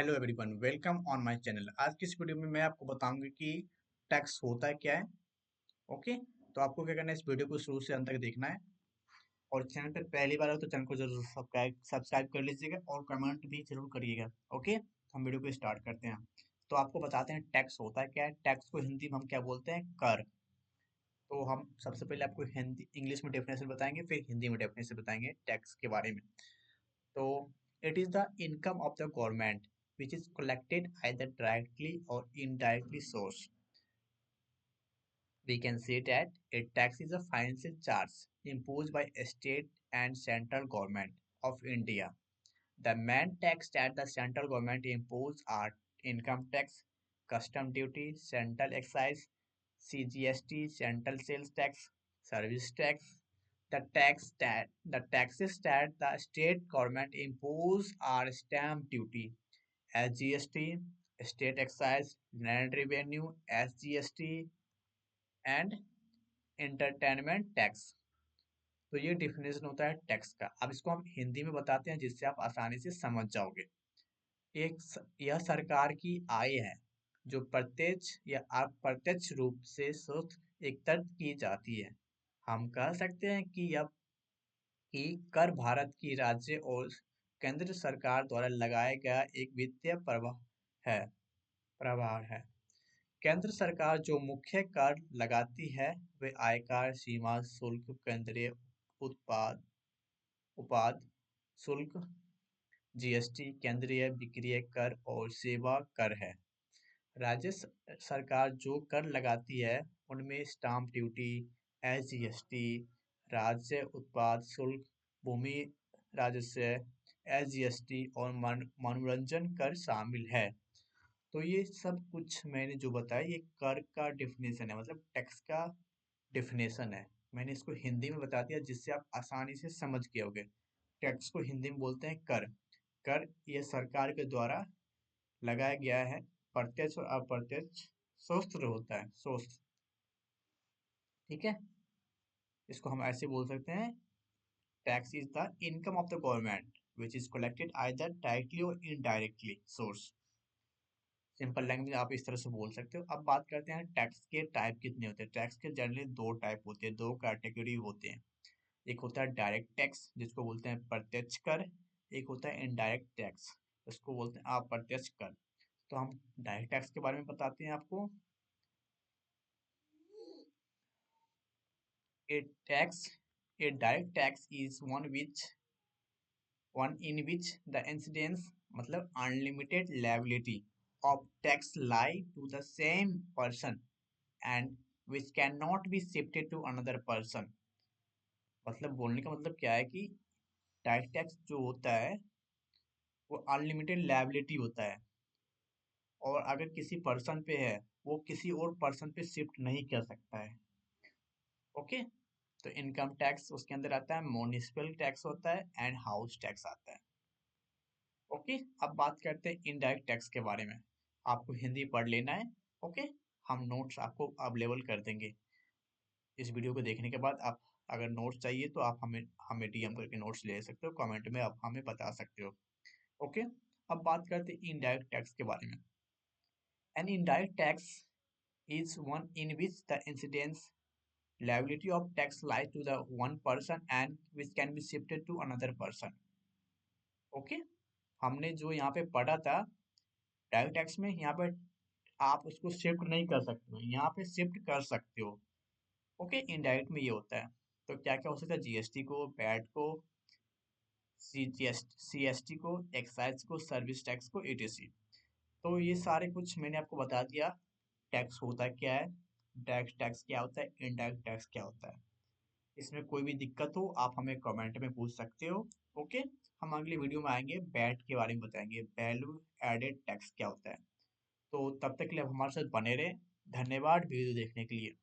Hello everyone, welcome on my channel. आज की इस वीडियो में मैं आपको बताऊंगा कि टैक्स होता क्या है। ओके, तो आपको क्या करना है, इस वीडियो को शुरू से अंत तक देखना है। और चैनल पर पहली बार हो तो चैनल को जरूर सब्सक्राइब कर लीजिएगा और कमेंट भी जरूर करिएगा। ओके, तो हम वीडियो को स्टार्ट करते हैं। तो आपको बताते हैं टैक्स होता है क्या है। टैक्स को हिंदी में हम क्या बोलते हैं, कर। तो हम सबसे पहले आपको हिंदी इंग्लिश में डेफिनेशन बताएंगे, फिर हिंदी में डेफिनेशन बताएंगे टैक्स के बारे में। तो it is the income of the government which is collected either directly or indirectly source. We can say that a tax is a financial charge imposed by a state and central government of India. The main tax that the central government impose are income tax, custom duty, central excise, CGST, central sales tax, service tax. The taxes that the state government impose are stamp duty, SGST, state excise, land revenue, SGST, and entertainment tax. तो ये definition होता है tax का। अब इसको हम हिंदी में बताते हैं जिससे आप आसानी से समझ जाओगे। यह सरकार की आय है जो प्रत्यक्ष या अप्रत्यक्ष रूप से स्रोत एकत्रित की जाती है। हम कह सकते हैं कि कर भारत की राज्य और केंद्र सरकार द्वारा लगाया गया एक वित्तीय प्रभार है। केंद्र सरकार जो मुख्य कर लगाती है वे आयकर, सीमा शुल्क, केंद्रीय उत्पाद उपाद शुल्क, जीएसटी, केंद्रीय विक्रय कर और सेवा कर है। राज्य सरकार जो कर लगाती है उनमें स्टाम्प ड्यूटी, एसजीएसटी, राज्य उत्पाद शुल्क, भूमि राजस्व, एसजीएसटी और मनोरंजन कर शामिल है। तो ये सब कुछ मैंने जो बताया ये कर का डेफिनेशन है, मतलब टैक्स का डेफिनेशन है। मैंने इसको हिंदी में बता दिया जिससे आप आसानी से समझ गए होगे। टैक्स को हिंदी में बोलते हैं कर। कर ये सरकार के द्वारा लगाया गया है, प्रत्यक्ष और अप्रत्यक्ष स्रोत होता है, स्रोत। ठीक है, इसको हम ऐसे बोल सकते हैं, tax is the income of the government which is collected either directly और इनडायरेक्टली सोर्स। सिंपल लैंग्वेज आप इस तरह से बोल सकते हो। अब बात करते हैं टैक्स के टाइप कितने होते हैं। टैक्स के जनरली दो टाइप होते हैं, दो कैटेगरी होते हैं। एक होता है डायरेक्ट टैक्स जिसको बोलते हैं प्रत्यक्ष कर, एक होता है इनडायरेक्ट टैक्स उसको बोलते हैं अप्रत्यक्ष कर। तो हम डायरेक्ट टैक्स के बारे में बताते हैं आपको। A tax, a direct tax is one in which the incidence मतलब unlimited liability of tax lie to the same person and which cannot be shifted to another person। मतलब बोलने का मतलब क्या है कि डायरेक्ट टैक्स जो होता है वो अनलिमिटेड लायबिलिटी होता है और अगर किसी पर्सन पे है वो किसी और पर्सन पे शिफ्ट नहीं कर सकता है। ओके, तो इनकम टैक्स उसके अंदर आता है, म्युनिसिपल टैक्स होता है एंड हाउस टैक्स आता है। ओके, अब बात करते हैं इनडायरेक्ट टैक्स के बारे में। आपको हिंदी पढ़ लेना है। ओके, हम नोट्स आपको अवेलेबल कर देंगे। इस वीडियो को देखने के बाद आप अगर नोट्स चाहिए तो आप हमें हमें डीएम करके नोट्स ले सकते हो, कमेंट में आप हमें बता सकते हो। ओके, अब बात करते हैं इनडायरेक्ट टैक्स के बारे में। An indirect tax is one in which the incidence liability of tax lies to the one person and which can be shifted to another person। Okay, हमने जो यहाँ पे पढ़ा था डायरेक्ट टैक्स में, यहाँ पे आप उसको शिफ्ट नहीं कर सकते हो, यहाँ पे शिफ्ट कर सकते हो। ओके, इनडायरेक्ट में ये होता है। तो क्या क्या हो सकता है, जीएसटी को, पैट को, सीएसटी को, एक्साइज को, सर्विस टैक्स को, ईटीसी। तो ये सारे कुछ मैंने आपको बता दिया। टैक्स होता क्या है, डायरेक्ट टैक्स क्या होता है, इनडायरेक्ट टैक्स क्या होता है। इसमें कोई भी दिक्कत हो आप हमें कमेंट में पूछ सकते हो। ओके, हम अगली वीडियो में आएंगे, वैट के बारे में बताएंगे, वैल्यू एडेड टैक्स क्या होता है। तो तब तक के लिए आप हमारे साथ बने रहे। धन्यवाद वीडियो देखने के लिए।